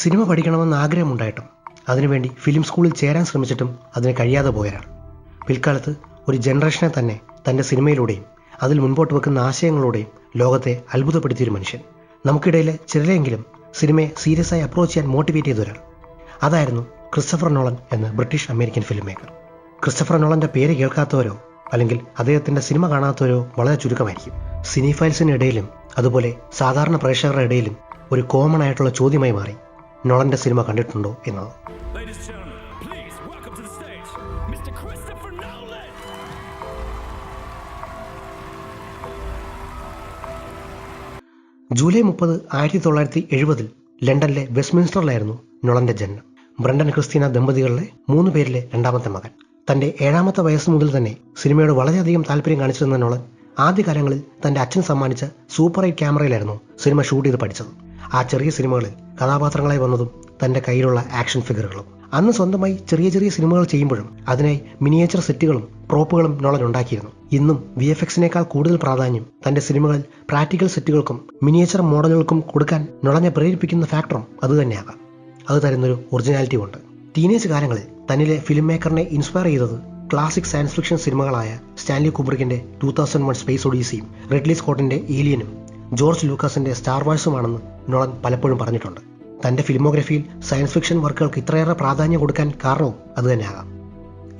Cinema പഠിക്കണമെന്ന് ആഗ്രഹമുണ്ടായിട്ടും അതിനുവേണ്ടി film സ്കൂളിൽ ചേരാൻ ശ്രമിച്ചിട്ടും അതിന് കഴിയാതെ പോയൊരാൾ. പിൽക്കാലത്ത് ഒരു ജനറേഷനെ തന്നെ തൻ്റെ സിനിമയിലൂടെയും അതിൽ മുൻപോട്ട് വെക്കുന്ന ആശയങ്ങളോടെയും ലോകത്തെ അത്ഭുതപ്പെടുത്തിയൊരു മനുഷ്യൻ. നമുക്കിടയിലെ ചിലരെങ്കിലും സിനിമയെ സീരിയസ് ആയി അപ്രോച്ച് ചെയ്യാൻ മോട്ടിവേറ്റ് ചെയ്തൊരാൾ. അതായിരുന്നു ക്രിസ്റ്റഫർ നോളൻ എന്ന British American film maker. Christopher നോളൻ്റെ പേര് കേൾക്കാത്തവരോ അല്ലെങ്കിൽ അദ്ദേഹത്തിൻ്റെ സിനിമ കാണാത്തവരോ വളരെ ചുരുക്കമായിരിക്കും. സിനിഫൈൽസിനിടയിലും അതുപോലെ സാധാരണ പ്രേക്ഷകരുടെ ഇടയിലും ഒരു കോമൺ ആയിട്ടുള്ള ചോദ്യമായി മാറി നോളൻ്റെ സിനിമ കണ്ടിട്ടുണ്ടോ എന്നത്. ജൂലൈ 30, 1970 ലണ്ടനിലെ വെസ്റ്റ്മിൻസ്റ്ററിലായിരുന്നു നോളന്റെ ജനനം. ബ്രണ്ടൻ ക്രിസ്റ്റീന ദമ്പതികളിലെ 3 പേരിലെ രണ്ടാമത്തെ മകൻ. തന്റെ 7ാമത്തെ വയസ്സ് മുതൽ തന്നെ സിനിമയോട് വളരെയധികം താല്പര്യം കാണിച്ചിരുന്ന നോളൻ ആദ്യകാലങ്ങളിൽ തന്റെ അച്ഛൻ സമ്മാനിച്ച സൂപ്പർ 8 ക്യാമറയിലായിരുന്നു സിനിമ ഷൂട്ട് ചെയ്ത് പഠിച്ചത്. ആ ചെറിയ സിനിമകളിൽ കഥാപാത്രങ്ങളായി വന്നതും തന്റെ കയ്യിലുള്ള ആക്ഷൻ ഫിഗറുകളും. അന്ന് സ്വന്തമായി ചെറിയ ചെറിയ സിനിമകൾ ചെയ്യുമ്പോഴും അതിനായി മിനിയേച്ചർ സെറ്റുകളും പ്രോപ്പുകളും നോളൻ ഉണ്ടാക്കിയിരുന്നു. ഇന്നും VFXനേക്കാൾ കൂടുതൽ പ്രാധാന്യം തന്റെ സിനിമകളിൽ പ്രാക്ടിക്കൽ സെറ്റുകൾക്കും മിനിയേച്ചർ മോഡലുകൾക്കും കൊടുക്കാൻ നോളനെ പ്രേരിപ്പിക്കുന്ന ഫാക്ടറും അതുതന്നെയാകാം. അത് തരുന്നൊരു ഒറിജിനാലിറ്റി ഉണ്ട്. ടീനേജ് കാലങ്ങളിൽ തന്നിലെ ഫിലിം മേക്കറിനെ ഇൻസ്പയർ ചെയ്തത് ക്ലാസിക് സയൻസ് ഫിക്ഷൻ സിനിമകളായ സ്റ്റാൻലി കുബ്രിക്കിന്റെ 2001 സ്പേസ് ഒഡീസിയും റിഡ്ലി സ്കോട്ടിന്റെ ഏലിയനും ജോർജ് ലൂക്കാസിന്റെ സ്റ്റാർ വാഴ്സുമാണെന്ന് നോളൻ പലപ്പോഴും പറഞ്ഞിട്ടുണ്ട്. തന്റെ ഫിലിമോഗ്രഫിയിൽ സയൻസ് ഫിക്ഷൻ വർക്കുകൾക്ക് ഇത്രയേറെ പ്രാധാന്യം കൊടുക്കാൻ കാരണവും അതുതന്നെയാകാം.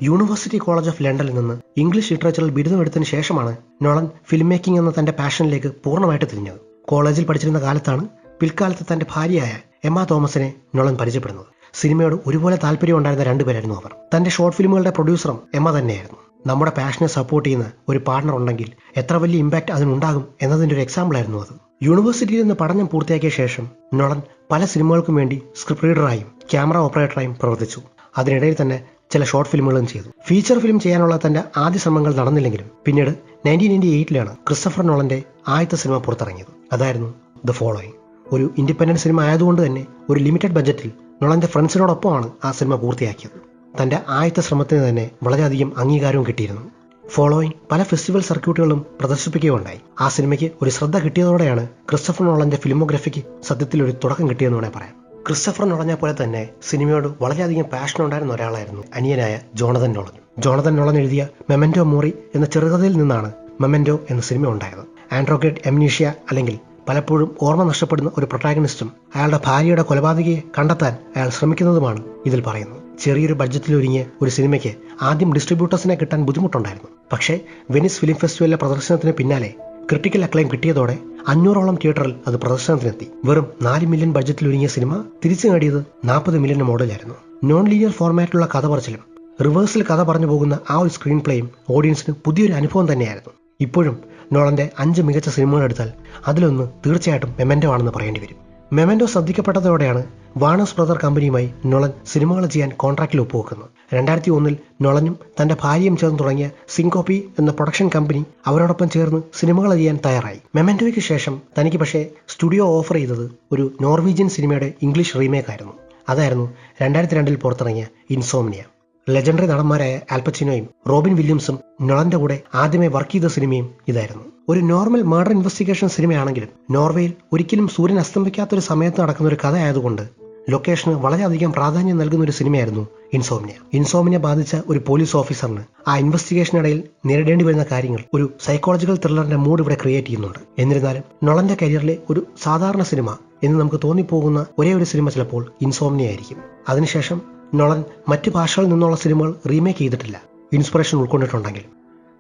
യൂണിവേഴ്സിറ്റി കോളേജ് ഓഫ് ലണ്ടനിൽ നിന്ന് ഇംഗ്ലീഷ് ലിറ്ററേച്ചറിൽ ബിരുദമെടുത്തതിന് ശേഷമാണ് നോളൻ ഫിലിം മേക്കിംഗ് എന്ന തന്റെ പാഷനിലേക്ക് പൂർണ്ണമായിട്ട് തിരിഞ്ഞത്. കോളേജിൽ പഠിച്ചിരുന്ന കാലത്താണ് പിൽക്കാലത്ത് തന്റെ ഭാര്യയായ എമ്മ തോമസിനെ നോളൻ പരിചയപ്പെടുന്നത്. സിനിമയോട് ഒരുപോലെ താല്പര്യം ഉണ്ടായിരുന്ന 2 പേരായിരുന്നു അവർ. തന്റെ ഷോർട്ട് ഫിലിമുകളുടെ പ്രൊഡ്യൂസറും എമ്മ തന്നെയായിരുന്നു. നമ്മുടെ പാഷനെ സപ്പോർട്ട് ചെയ്യുന്ന ഒരു പാർട്ണർ ഉണ്ടെങ്കിൽ എത്ര വലിയ ഇമ്പാക്ട് അതിനുണ്ടാകും എന്നതിൻ്റെ ഒരു എക്സാമ്പിളായിരുന്നു അത്. യൂണിവേഴ്സിറ്റിയിൽ നിന്ന് പഠനം പൂർത്തിയാക്കിയ ശേഷം നോളൻ പല സിനിമകൾക്കും വേണ്ടി സ്ക്രിപ്റ്റ് റീഡറായും ക്യാമറ ഓപ്പറേറ്ററായും പ്രവർത്തിച്ചു. അതിനിടയിൽ തന്നെ ചില ഷോർട്ട് ഫിലിമുകളും ചെയ്തു. ഫീച്ചർ ഫിലിം ചെയ്യാനുള്ള തന്റെ ആദ്യ ശ്രമങ്ങൾ നടന്നില്ലെങ്കിലും പിന്നീട് 1998 ക്രിസ്റ്റഫർ നോളന്റെ ആദ്യത്തെ സിനിമ പുറത്തിറങ്ങിയത്. അതായിരുന്നു ദ ഫോളോയിങ്. ഒരു ഇൻഡിപെൻഡന്റ് സിനിമ ആയതുകൊണ്ട് തന്നെ ഒരു ലിമിറ്റഡ് ബഡ്ജറ്റിൽ നോളന്റെ ഫ്രണ്ട്സിനോടൊപ്പമാണ് ആ സിനിമ പൂർത്തിയാക്കിയത്. തന്റെ ആദ്യത്തെ ശ്രമത്തിന് തന്നെ വളരെയധികം അംഗീകാരവും കിട്ടിയിരുന്നു. ഫോളോയിങ് പല ഫെസ്റ്റിവൽ സർക്യൂട്ടുകളും പ്രദർശിപ്പിക്കുകയുണ്ടായി. ആ സിനിമയ്ക്ക് ഒരു ശ്രദ്ധ കിട്ടിയതോടെയാണ് ക്രിസ്റ്റഫർ നോളന്റെ ഫിലിമോഗ്രഫിക്ക് സത്യത്തിൽ ഒരു തുടക്കം കിട്ടിയെന്ന് വേണേൽ പറയാം. ക്രിസ്റ്റഫർ നോളനെ പോലെ തന്നെ സിനിമയോട് വളരെയധികം പാഷൻ ഉണ്ടായിരുന്ന ഒരാളായിരുന്നു അനിയനായ ജോണതൻ നോളൻ. ജോണതൻ നോളൻ എഴുതിയ മെമന്റോ മോറി എന്ന ചെറുകഥയിൽ നിന്നാണ് മെമന്റോ എന്ന സിനിമ ഉണ്ടായത്. ആൻഡ്രോഗേറ്റ് എംനീഷ്യ അല്ലെങ്കിൽ പലപ്പോഴും ഓർമ്മ നഷ്ടപ്പെടുന്ന ഒരു പ്രൊട്ടാഗണിസ്റ്റും അയാളുടെ ഭാര്യയുടെ കൊലപാതകയെ കണ്ടെത്താൻ അയാൾ ശ്രമിക്കുന്നതുമാണ് ഇതിൽ പറയുന്നത്. ചെറിയൊരു ബഡ്ജറ്റിൽ ഒരുങ്ങിയ ഒരു സിനിമയ്ക്ക് ആദ്യം ഡിസ്ട്രിബ്യൂട്ടേഴ്സിനെ കിട്ടാൻ ബുദ്ധിമുട്ടുണ്ടായിരുന്നു. പക്ഷേ വെനിസ് ഫിലിം ഫെസ്റ്റിവലിലെ പ്രദർശനത്തിന് പിന്നാലെ ക്രിട്ടിക്കൽ അക്ലൈം കിട്ടിയതോടെ 500ഓളം തിയേറ്ററിൽ അത് പ്രദർശനത്തിനെത്തി. വെറും 4 മില്യൺ ബഡ്ജറ്റിൽ ഒരുങ്ങിയ സിനിമ തിരിച്ചു നേടിയത് 40 മില്യൺ മോഡലായിരുന്നു. നോൺ ലീനിയർ ഫോർമാറ്റിലുള്ള കഥ പറച്ചിലും റിവേഴ്സിൽ കഥ പറഞ്ഞു പോകുന്ന ആ ഒരു സ്ക്രീൻ പ്ലേയും ഓഡിയൻസിന് പുതിയൊരു അനുഭവം തന്നെയായിരുന്നു. ഇപ്പോഴും നോളന്റെ 5 മികച്ച സിനിമകൾ എടുത്താൽ അതിലൊന്ന് തീർച്ചയായിട്ടും മെമന്റോ ആണെന്ന് പറയേണ്ടി വരും. മെമന്റോ ശ്രദ്ധിക്കപ്പെട്ടതോടെയാണ് വാണേഴ്സ് ബ്രദർ കമ്പനിയുമായി നോളൻ സിനിമകൾ ചെയ്യാൻ കോൺട്രാക്റ്റിൽ ഒപ്പുവെക്കുന്നത്. 2001 നോളനും തന്റെ ഭാര്യയും ചേർന്ന് തുടങ്ങിയ സിങ്കോപ്പി എന്ന പ്രൊഡക്ഷൻ കമ്പനി അവരോടൊപ്പം ചേർന്ന് സിനിമകൾ ചെയ്യാൻ തയ്യാറായി. മെമന്റോയ്ക്ക് ശേഷം തനിക്ക് പക്ഷേ സ്റ്റുഡിയോ ഓഫർ ചെയ്തത് ഒരു നോർവീജിയൻ സിനിമയുടെ ഇംഗ്ലീഷ് റീമേക്ക് ആയിരുന്നു. അതായിരുന്നു 2002 പുറത്തിറങ്ങിയ ഇൻസോംനിയ. ലെജൻഡറി നടന്മാരായ ആൽപച്ചിനോയും റോബിൻ വില്യംസും നോളന്റെ കൂടെ ആദ്യമേ വർക്ക് ചെയ്ത സിനിമയും ഇതായിരുന്നു. ഒരു നോർമൽ മർഡർ ഇൻവെസ്റ്റിഗേഷൻ സിനിമയാണെങ്കിലും നോർവേയിൽ ഒരിക്കലും സൂര്യൻ അസ്തമിക്കാത്തൊരു സമയത്ത് നടക്കുന്ന ഒരു കഥ ആയതുകൊണ്ട് ലൊക്കേഷന് വളരെയധികം പ്രാധാന്യം നൽകുന്ന ഒരു സിനിമയായിരുന്നു ഇൻസോംനിയ. ഇൻസോംനിയ ബാധിച്ച ഒരു പോലീസ് ഓഫീസറിന് ആ ഇൻവെസ്റ്റിഗേഷനിടയിൽ നേരിടേണ്ടി വരുന്ന കാര്യങ്ങൾ ഒരു സൈക്കോളജിക്കൽ ത്രില്ലറിന്റെ മൂഡ് ഇവിടെ ക്രിയേറ്റ് ചെയ്യുന്നുണ്ട്. എന്നിരുന്നാലും നോളന്റെ കരിയറിലെ ഒരു സാധാരണ സിനിമ എന്ന് നമുക്ക് തോന്നിപ്പോകുന്ന ഒരേ ഒരു സിനിമ ചിലപ്പോൾ ഇൻസോംനിയ ആയിരിക്കും. അതിനുശേഷം നോളൻ മറ്റ് ഭാഷകളിൽ നിന്നുള്ള സിനിമകൾ റീമേക്ക് ചെയ്തിട്ടില്ല, ഇൻസ്പിറേഷൻ ഉൾക്കൊണ്ടിട്ടുണ്ടെങ്കിൽ.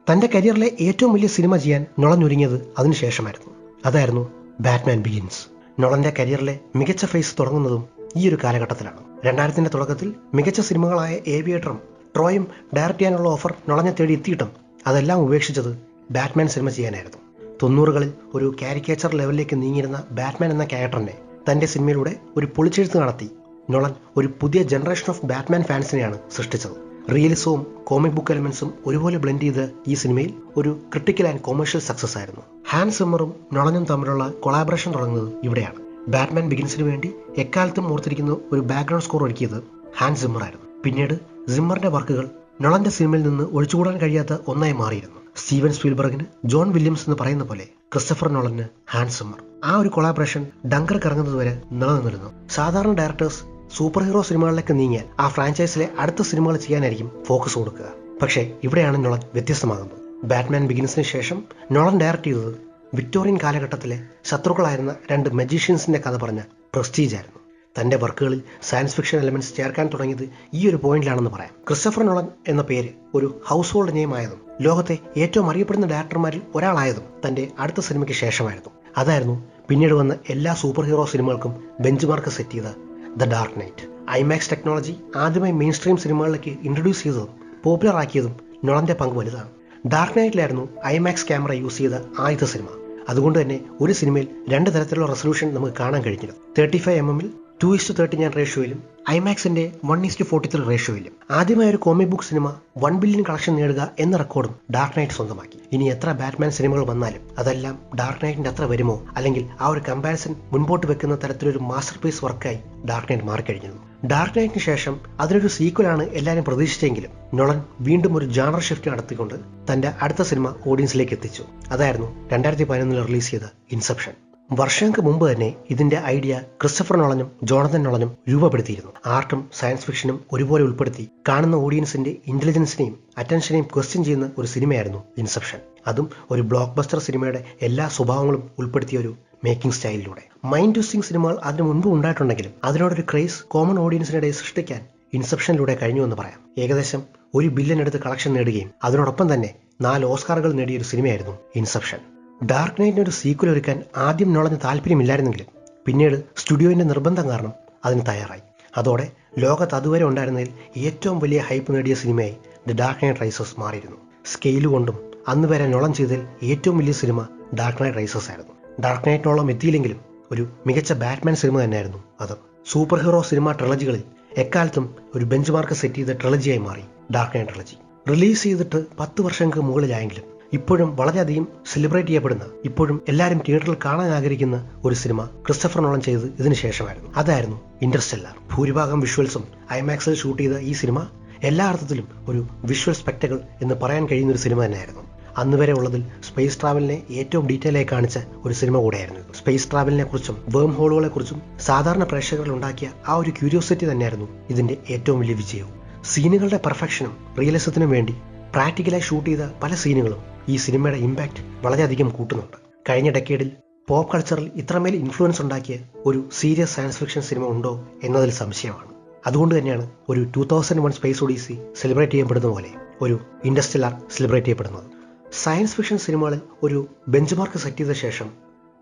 തന്റെ കരിയറിലെ ഏറ്റവും വലിയ സിനിമ ചെയ്യാൻ നോളൻ ഒരുങ്ങിയത് അതിനുശേഷമായിരുന്നു. അതായിരുന്നു ബാറ്റ്മാൻ ബിഗിൻസ്. നോളന്റെ കരിയറിലെ മികച്ച ഫേസ് തുടങ്ങുന്നതും ഈ ഒരു കാലഘട്ടത്തിലാണ്. 2000ന്റെ തുടക്കത്തിൽ മികച്ച സിനിമകളായ ഏവിയേറ്ററും ട്രോയും ഡയറക്റ്റ് ചെയ്യാനുള്ള ഓഫർ നോളനെ തേടി എത്തിയിട്ടും അതെല്ലാം ഉപേക്ഷിച്ചത് ബാറ്റ്മാൻ സിനിമ ചെയ്യാനായിരുന്നു. 90കളിൽ ഒരു കാരിക്കേച്ചർ ലെവലിലേക്ക് നീങ്ങിയിരുന്ന ബാറ്റ്മാൻ എന്ന ക്യാരക്ടറിനെ തന്റെ സിനിമയിലൂടെ ഒരു പൊളിച്ചെഴുത്ത് നടത്തി നോളൻ ഒരു പുതിയ ജനറേഷൻ ഓഫ് ബാറ്റ്മാൻ ഫാൻസിനെയാണ് സൃഷ്ടിച്ചത്. റിയലിസവും കോമിക് ബുക്ക് എലമെന്റ്സും ഒരുപോലെ ബ്ലെൻഡ് ചെയ്ത് ഈ സിനിമയിൽ ഒരു ക്രിട്ടിക്കൽ ആൻഡ് കൊമേഴ്ഷ്യൽ സക്സസ് ആയിരുന്നു. ഹാൻസ് സിമ്മറും നോളനും തമ്മിലുള്ള കൊളാബറേഷൻ തുടങ്ങുന്നത് ഇവിടെയാണ്. ബാറ്റ്മാൻ ബിഗിൻസിന് വേണ്ടി എക്കാലത്തും ഓർത്തിരിക്കുന്ന ഒരു ബാക്ക്ഗ്രൗണ്ട് സ്കോർ ഒരുക്കിയത് ഹാൻസ് സിമ്മർ ആയിരുന്നു. പിന്നീട് സിമ്മറിന്റെ വർക്കുകൾ നോളന്റെ സിനിമയിൽ നിന്ന് ഒഴിച്ചുകൂടാൻ കഴിയാത്ത ഒന്നായി മാറിയിരുന്നു. സ്റ്റീവൻ സ്പീൽബർഗിന് ജോൺ വില്യംസ് എന്ന് പറയുന്ന പോലെ ക്രിസ്റ്റഫർ നോളന് ഹാൻസ് സിമ്മർ. ആ ഒരു കൊളാബറേഷൻ ഡങ്കർക്ക് ഇറങ്ങുന്നതുവരെ നിലനിന്നിരുന്നു. സാധാരണ ഡയറക്ടേഴ്സ് സൂപ്പർ ഹീറോ സിനിമകളിലേക്ക് നീങ്ങിയാൽ ആ ഫ്രാഞ്ചൈസിലെ അടുത്ത സിനിമകൾ ചെയ്യാനായിരിക്കും ഫോക്കസ് കൊടുക്കുക. പക്ഷേ ഇവിടെയാണ് നോളൻ വ്യത്യസ്തമാകുന്നത്. ബാറ്റ്മാൻ ബിഗിൻസിന് ശേഷം നോളൻ ഡയറക്ട് ചെയ്തത് വിക്ടോറിയൻ കാലഘട്ടത്തിലെ ശത്രുക്കളായിരുന്ന 2 മജീഷ്യൻസിന്റെ കഥ പറഞ്ഞ പ്രസ്റ്റീജ് ആയിരുന്നു. തന്റെ വർക്കുകളിൽ സയൻസ് ഫിക്ഷൻ എലമെന്റ്സ് ചേർക്കാൻ തുടങ്ങിയത് ഈ ഒരു പോയിന്റിലാണെന്ന് പറയാം. ക്രിസ്റ്റഫർ നോളൻ എന്ന പേര് ഒരു ഹൗസ് ഹോൾഡ് നെയിം ആയതും ലോകത്തെ ഏറ്റവും അറിയപ്പെടുന്ന ഡയറക്ടർമാരിൽ ഒരാളായതും തന്റെ അടുത്ത സിനിമയ്ക്ക് ശേഷമായിരുന്നു. അതായിരുന്നു പിന്നീട് വന്ന എല്ലാ സൂപ്പർ ഹീറോ സിനിമകൾക്കും ബെഞ്ച് മാർക്ക് സെറ്റ് ചെയ്ത the Dark Knight. IMAX technology ആദ്യമായി മെയിൻ സ്ട്രീം സിനിമകളിലേക്ക് ഇൻട്രൊഡ്യൂസ് ചെയ്തതും പോപ്പുലർ ആക്കിയതും നോളന്റെ പങ്ക് വലുതാണ്. ഡാർക്ക് നൈറ്റിലായിരുന്നു ഐമാക്സ് ക്യാമറ യൂസ് ചെയ്ത ആദ്യത്തെ സിനിമ. അതുകൊണ്ട് തന്നെ ഒരു സിനിമയിൽ 2 തരത്തിലുള്ള റെസൊല്യൂഷൻ നമുക്ക് കാണാൻ കഴിഞ്ഞില്ല. 35mm 2:39 റേഷ്യോയിലും ഐമാക്സിന്റെ 1:43 റേഷ്യോയിലും. ആദ്യമായ ഒരു comic book cinema 1 billion collection നേടുക എന്ന റെക്കോർഡും ഡാർക്ക് നൈറ്റ് സ്വന്തമാക്കി. ഇനി എത്ര ബാറ്റ്മാൻ സിനിമകൾ വന്നാലും അതെല്ലാം ഡാർക്ക് നൈറ്റിന്റെ അത്ര വരുമോ, അല്ലെങ്കിൽ ആ ഒരു കമ്പാരിസൺ മുൻപോട്ട് വെക്കുന്ന തരത്തിലൊരു മാസ്റ്റർ പീസ് വർക്കായി ഡാർക്ക് നൈറ്റ് മാറിക്കഴിഞ്ഞിരുന്നു. ഡാർക്ക് നൈറ്റിന് ശേഷം അതിനൊരു സീക്വലാണ് എല്ലാവരും പ്രതീക്ഷിച്ചെങ്കിലും നോളൻ വീണ്ടും ഒരു ജാണർ ഷിഫ്റ്റ് നടത്തിക്കൊണ്ട് തന്റെ അടുത്ത സിനിമ ഓഡിയൻസിലേക്ക് എത്തിച്ചു. അതായിരുന്നു 2011 റിലീസ് ചെയ്ത ഇൻസെപ്ഷൻ. വർഷങ്ങൾക്ക് മുമ്പ് തന്നെ ഇതിന്റെ ഐഡിയ ക്രിസ്റ്റഫർ നോളനും ജോണതൻ നോളനും രൂപപ്പെടുത്തിയിരുന്നു. ആർട്ടും സയൻസ് ഫിക്ഷനും ഒരുപോലെ ഉൾപ്പെടുത്തി കാണുന്ന ഓഡിയൻസിന്റെ ഇന്റലിജൻസിനെയും അറ്റൻഷനെയും ക്വസ്റ്റ്യൻ ചെയ്യുന്ന ഒരു സിനിമയായിരുന്നു ഇൻസെപ്ഷൻ. അതും ഒരു ബ്ലോക്ക് ബസ്റ്റർ സിനിമയുടെ എല്ലാ സ്വഭാവങ്ങളും ഉൾപ്പെടുത്തിയ ഒരു മേക്കിംഗ് സ്റ്റൈലിലൂടെ. മൈൻഡ് ട്വിസ്റ്റിംഗ് സിനിമകൾ അതിനു മുൻപ് ഉണ്ടായിട്ടുണ്ടെങ്കിലും അതിനോടൊരു ക്രേസ് കോമൺ ഓഡിയൻസിനിടയിൽ സൃഷ്ടിക്കാൻ ഇൻസെപ്ഷനിലൂടെ കഴിഞ്ഞുവെന്ന് പറയാം. ഏകദേശം 1 ബില്യൺ എടുത്ത് കളക്ഷൻ നേടുകയും അതിനോടൊപ്പം തന്നെ 4 ഓസ്കാറുകൾ നേടിയ ഒരു സിനിമയായിരുന്നു ഇൻസെപ്ഷൻ. ഡാർക്ക് നൈറ്റിന് ഒരു സീക്വൽ ഒരുക്കാൻ ആദ്യം നോളന് താല്പര്യമില്ലായിരുന്നെങ്കിലും പിന്നീട് സ്റ്റുഡിയോന്റെ നിർബന്ധം കാരണം അതിന് തയ്യാറായി. അതോടെ ലോകത്ത് അതുവരെ ഉണ്ടായിരുന്നതിൽ ഏറ്റവും വലിയ ഹൈപ്പ് നേടിയ സിനിമയായി ദി ഡാർക്ക് നൈറ്റ് റൈസസ് മാറിയിരുന്നു. സ്കെയില് കൊണ്ടും അന്ന് വരെ നോളൻ ചെയ്തതിൽ ഏറ്റവും വലിയ സിനിമ ഡാർക്ക് നൈറ്റ് റൈസസ് ആയിരുന്നു. ഡാർക്ക് നൈറ്റിനോളം എത്തിയില്ലെങ്കിലും ഒരു മികച്ച ബാറ്റ്മാൻ സിനിമ തന്നെയായിരുന്നു അത്. സൂപ്പർ ഹീറോ സിനിമ ട്രിളജികളിൽ എക്കാലത്തും ഒരു ബെഞ്ച് മാർക്ക് സെറ്റ് ചെയ്ത ട്രിളജിയായി മാറി ഡാർക്ക് നൈറ്റ് ട്രിളജി. റിലീസ് ചെയ്തിട്ട് 10 വർഷങ്ങൾക്ക് മുകളിലായെങ്കിലും ഇപ്പോഴും വളരെയധികം സെലിബ്രേറ്റ് ചെയ്യപ്പെടുന്ന, ഇപ്പോഴും എല്ലാവരും തിയേറ്ററിൽ കാണാൻ ആഗ്രഹിക്കുന്ന ഒരു സിനിമ ക്രിസ്റ്റഫർ നോളൻ ചെയ്തത് ഇതിനു ശേഷമായിരുന്നു. അതായിരുന്നു ഇന്റർസ്റ്റെല്ലാർ. ഭൂരിഭാഗം വിഷ്വൽസും ഐമാക്സിൽ ഷൂട്ട് ചെയ്ത ഈ സിനിമ എല്ലാ അർത്ഥത്തിലും ഒരു വിഷ്വൽ സ്പെക്ടക്കിൾ എന്ന് പറയാൻ കഴിയുന്ന ഒരു സിനിമ തന്നെയായിരുന്നു. അന്ന് വരെ ഉള്ളതിൽ സ്പേസ് ട്രാവലിനെ ഏറ്റവും ഡീറ്റെയിൽ ആയി കാണിച്ച ഒരു സിനിമ കൂടെയായിരുന്നു. സ്പേസ് ട്രാവലിനെ കുറിച്ചും വേം ഹോളുകളെ കുറിച്ചും സാധാരണ പ്രേക്ഷകരിൽ ഉണ്ടാക്കിയ ആ ഒരു ക്യൂരിയോസിറ്റി തന്നെയായിരുന്നു ഇതിന്റെ ഏറ്റവും വലിയ വിജയവും. സീനുകളുടെ പെർഫെക്ഷനും റിയലിസത്തിനും വേണ്ടി പ്രാക്ടിക്കലായി ഷൂട്ട് ചെയ്ത പല സീനുകളും ഈ സിനിമയുടെ ഇമ്പാക്ട് വളരെയധികം കൂട്ടുന്നുണ്ട്. കഴിഞ്ഞ ഡെക്കേഡിൽ പോപ്പ് കൾച്ചറിൽ ഇത്രമേൽ ഇൻഫ്ലുവൻസ് ഉണ്ടാക്കിയ ഒരു സീരിയസ് സയൻസ് ഫിക്ഷൻ സിനിമ ഉണ്ടോ എന്നതിൽ സംശയമാണ്. അതുകൊണ്ട് തന്നെയാണ് ഒരു 2001 സ്പേസ് ഒഡീസി സെലിബ്രേറ്റ് ചെയ്യപ്പെടുന്ന പോലെ ഒരു ഇന്റർസ്റ്റെല്ലാർ സെലിബ്രേറ്റ് ചെയ്യപ്പെടുന്നത്. സയൻസ് ഫിക്ഷൻ സിനിമകളിൽ ഒരു ബെഞ്ച് മാർക്ക് സെറ്റ് ചെയ്ത ശേഷം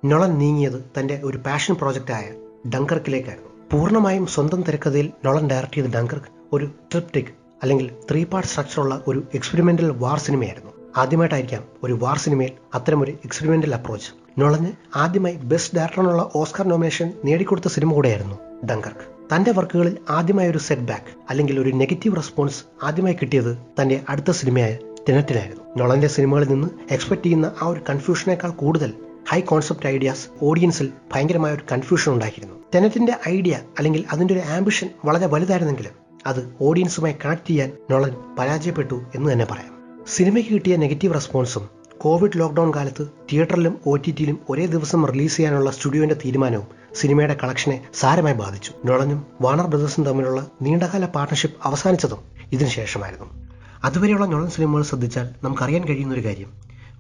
നോളൻ നീങ്ങിയത് തന്റെ ഒരു പാഷൻ പ്രോജക്റ്റായ ഡങ്കർക്കിലേക്കായിരുന്നു. പൂർണ്ണമായും സ്വന്തം തിരക്കഥയിൽ നോളൻ ഡയറക്ട് ചെയ്ത ഡങ്കർക്ക് ഒരു ട്രിപ്റ്റിക് അല്ലെങ്കിൽ 3 പാർട്ട് സ്ട്രക്ചറുള്ള ഒരു എക്സ്പെരിമെന്റൽ വാർ സിനിമയായിരുന്നു. ആദ്യമായിട്ടായിരിക്കാം ഒരു വാർ സിനിമയിൽ അത്തരമൊരു എക്സ്പെരിമെന്റൽ അപ്രോച്ച്. നോളന് ആദ്യമായി ബെസ്റ്റ് ഡയറക്ടറിനുള്ള ഓസ്കാർ നോമിനേഷൻ നേടിക്കൊടുത്ത സിനിമ കൂടെയായിരുന്നു ഡങ്കർക്ക്. തന്റെ വർക്കുകളിൽ ആദ്യമായ ഒരു സെറ്റ് ബാക്ക് അല്ലെങ്കിൽ ഒരു നെഗറ്റീവ് റെസ്പോൺസ് ആദ്യമായി കിട്ടിയത് തന്റെ അടുത്ത സിനിമയായ ടെനറ്റിലായിരുന്നു. നോളന്റെ സിനിമകളിൽ നിന്ന് എക്സ്പെക്ട് ചെയ്യുന്ന ആ ഒരു കൺഫ്യൂഷനേക്കാൾ കൂടുതൽ ഹൈ കോൺസെപ്റ്റ് ഐഡിയാസ് ഓഡിയൻസിൽ ഭയങ്കരമായ ഒരു കൺഫ്യൂഷൻ ഉണ്ടാക്കിയിരുന്നു. ടെനറ്റിന്റെ ഐഡിയ അല്ലെങ്കിൽ അതിന്റെ ഒരു ആംബിഷൻ വളരെ വലുതായിരുന്നെങ്കിലും അത് ഓഡിയൻസുമായി കണക്ട് ചെയ്യാൻ നോളൻ പരാജയപ്പെട്ടു എന്ന് തന്നെ പറയാം. സിനിമയ്ക്ക് കിട്ടിയ നെഗറ്റീവ് റെസ്പോൺസും കോവിഡ് ലോക്ക്ഡൌൺ കാലത്ത് തിയേറ്ററിലും OTTയിലും ഒരേ ദിവസം റിലീസ് ചെയ്യാനുള്ള സ്റ്റുഡിയോന്റെ തീരുമാനവും സിനിമയുടെ കളക്ഷനെ സാരമായി ബാധിച്ചു. നോളനും വാർണർ ബ്രദേഴ്സും തമ്മിലുള്ള നീണ്ടകാല പാർട്ണർഷിപ്പ് അവസാനിച്ചതും ഇതിനു ശേഷമായിരുന്നു. അതുവരെയുള്ള നോളൻ സിനിമകൾ ശ്രദ്ധിച്ചാൽ നമുക്കറിയാൻ കഴിയുന്ന ഒരു കാര്യം,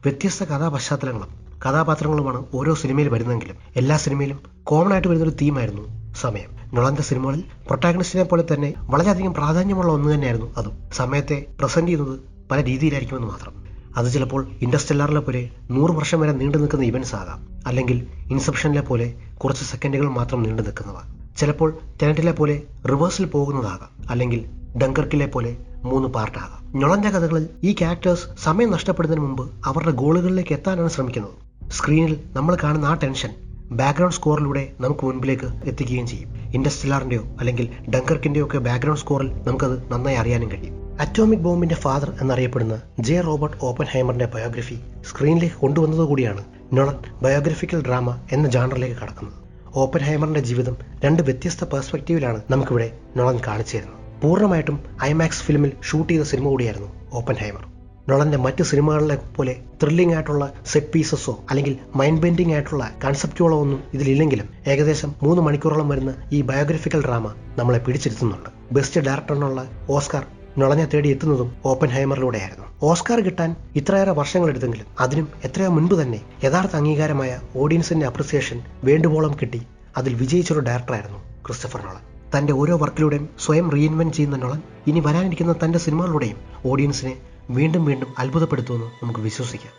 വ്യത്യസ്ത കഥാപശ്ചാത്തലങ്ങളും കഥാപാത്രങ്ങളുമാണ് ഓരോ സിനിമയിൽ വരുന്നതെങ്കിലും എല്ലാ സിനിമയിലും കോമൺ ആയിട്ട് വരുന്നൊരു തീമായിരുന്നു സമയം. നോളന്റെ സിനിമകളിൽ പ്രൊട്ടാഗണിസ്റ്റിനെ പോലെ തന്നെ വളരെയധികം പ്രാധാന്യമുള്ള ഒന്ന് തന്നെയായിരുന്നു അതും. സമയത്തെ പ്രസന്റ് ചെയ്യുന്നത് പല രീതിയിലായിരിക്കുമെന്ന് മാത്രം. അത് ചിലപ്പോൾ ഇന്റർസ്റ്റെല്ലാറിലെ പോലെ 100 വർഷം വരെ നീണ്ടു നിൽക്കുന്ന ഇവന്റ്സ് ആകാം, അല്ലെങ്കിൽ ഇൻസെപ്ഷനിലെ പോലെ കുറച്ച് സെക്കൻഡുകൾ മാത്രം നീണ്ടു നിൽക്കുന്നവ. ചിലപ്പോൾ ടെനറ്റിലെ പോലെ റിവേഴ്സിൽ പോകുന്നതാകാം, അല്ലെങ്കിൽ ഡങ്കർക്കിലെ പോലെ 3 പാർട്ടാകാം. നോളന്റെ കഥകളിൽ ഈ ക്യാരക്ടേഴ്സ് സമയം നഷ്ടപ്പെടുന്നതിന് മുമ്പ് അവരുടെ ഗോളുകളിലേക്ക് എത്താനാണ് ശ്രമിക്കുന്നത്. സ്ക്രീനിൽ നമ്മൾ കാണുന്ന ആ ടെൻഷൻ ബാക്ക്ഗ്രൗണ്ട് സ്കോറിലൂടെ നമുക്ക് മുൻപിലേക്ക് എത്തിക്കുകയും ചെയ്യും. ഇന്റർസ്റ്റെല്ലാറിന്റെയോ അല്ലെങ്കിൽ ഡങ്കർക്കിന്റെയോ ഒക്കെ ബാക്ക്ഗ്രൗണ്ട് സ്കോറിൽ നമുക്കത് നന്നായി അറിയാനും കഴിയും. അറ്റോമിക് ബോംബിന്റെ ഫാദർ എന്നറിയപ്പെടുന്ന ജെ റോബർട്ട് ഓപ്പൻഹൈമറിന്റെ ബയോഗ്രഫി സ്ക്രീനിലേക്ക് കൊണ്ടുവന്നതുകൂടിയാണ് നോളൻ ബയോഗ്രഫിക്കൽ ഡ്രാമ എന്ന ജാണറിലേക്ക് കടക്കുന്നത്. ഓപ്പൻഹൈമറിന്റെ ജീവിതം 2 വ്യത്യസ്ത പെർസ്പെക്റ്റീവിലാണ് നമുക്കിവിടെ നോളൻ കാണിച്ചു തരുന്നത്. പൂർണ്ണമായിട്ടും ഐമാക്സ് ഫിലിമിൽ ഷൂട്ട് ചെയ്ത സിനിമ കൂടിയായിരുന്നു ഓപ്പൻഹൈമർ. നോളന്റെ മറ്റ് സിനിമകളിലെ പോലെ ത്രില്ലിംഗ് ആയിട്ടുള്ള സെറ്റ് പീസസോ അല്ലെങ്കിൽ മൈൻഡ് ബെൻഡിംഗ് ആയിട്ടുള്ള കൺസെപ്റ്റുകളോ ഒന്നും ഇതിലില്ലെങ്കിലും ഏകദേശം 3 മണിക്കൂറോളം വരുന്ന ഈ ബയോഗ്രഫിക്കൽ ഡ്രാമ നമ്മളെ പിടിച്ചിരുത്തുന്നുണ്ട്. ബെസ്റ്റ് ഡയറക്ടറിനുള്ള ഓസ്കാർ നോളനെ തേടി എത്തുന്നതും ഓപ്പൻഹൈമറിലൂടെയായിരുന്നു. ഓസ്കാർ കിട്ടാൻ ഇത്രയേറെ വർഷങ്ങളെടുത്തെങ്കിലും അതിനും എത്രയോ മുൻപ് തന്നെ യഥാർത്ഥ അംഗീകാരമായ ഓഡിയൻസിന്റെ അപ്രിസിയേഷൻ വേണ്ടുവോളം കിട്ടി അതിൽ വിജയിച്ചൊരു ഡയറക്ടറായിരുന്നു ക്രിസ്റ്റഫർ നോളൻ. തന്റെ ഓരോ വർക്കിലൂടെയും സ്വയം റീഇൻവെന്റ് ചെയ്യുന്ന നോളൻ ഇനി വരാനിരിക്കുന്ന തന്റെ സിനിമകളിലൂടെയും ഓഡിയൻസിനെ വീണ്ടും വീണ്ടും അത്ഭുതപ്പെടുത്തുമെന്ന് നമുക്ക് വിശ്വസിക്കാം.